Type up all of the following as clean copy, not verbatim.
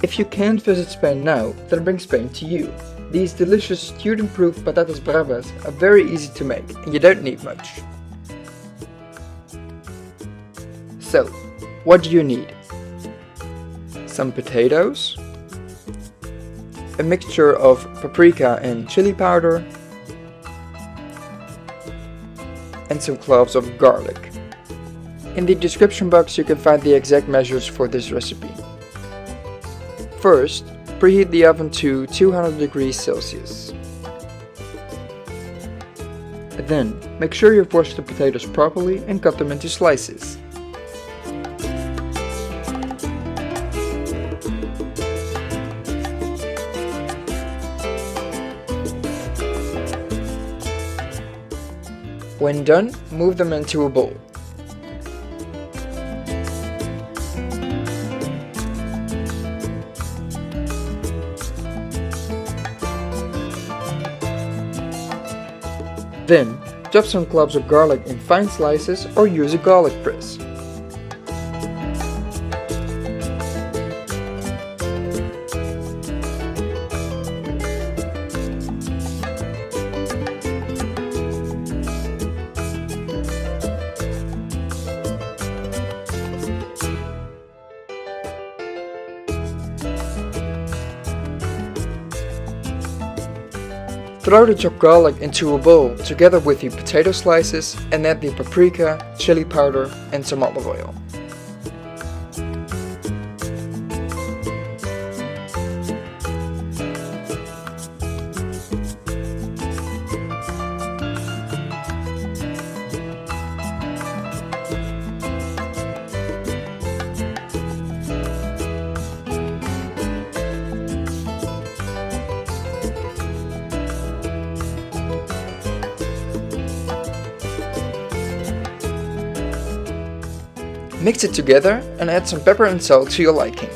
If you can't visit Spain now, then bring Spain to you. These delicious student-proof Patatas Bravas are very easy to make and you don't need much. So, what do you need? Some potatoes, a mixture of paprika and chili powder, and some cloves of garlic. In the description box you can find the exact measures for this recipe. First, preheat the oven to 200 degrees Celsius. Then, make sure you've washed the potatoes properly and cut them into slices. When done, move them into a bowl. Then, chop some cloves of garlic in fine slices or use a garlic press. Throw the chopped garlic into a bowl together with the potato slices and add the paprika, chili powder and some olive oil. Mix it together and add some pepper and salt to your liking.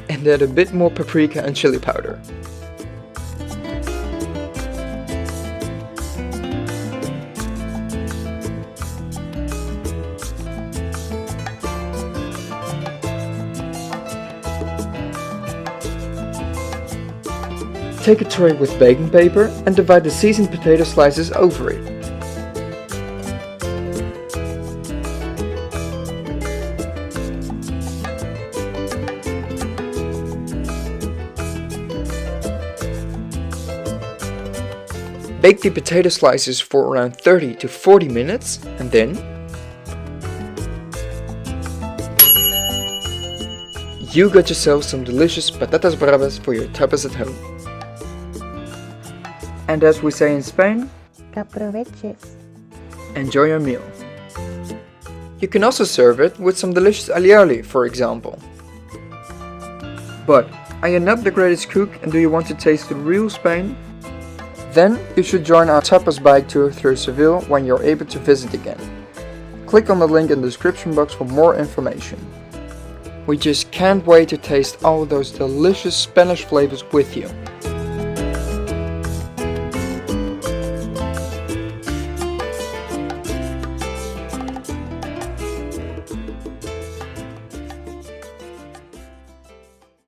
And add a bit more paprika and chili powder. Take a tray with baking paper and divide the seasoned potato slices over it. Bake the potato slices for around 30 to 40 minutes and then you got yourself some delicious patatas bravas for your tapas at home. And as we say in Spain, que aproveches. Enjoy your meal. You can also serve it with some delicious alioli, for example. But are you not the greatest cook and do you want to taste the real Spain? Then you should join our Tapas bike tour through Seville when you're able to visit again. Click on the link in the description box for more information. We just can't wait to taste all those delicious Spanish flavors with you.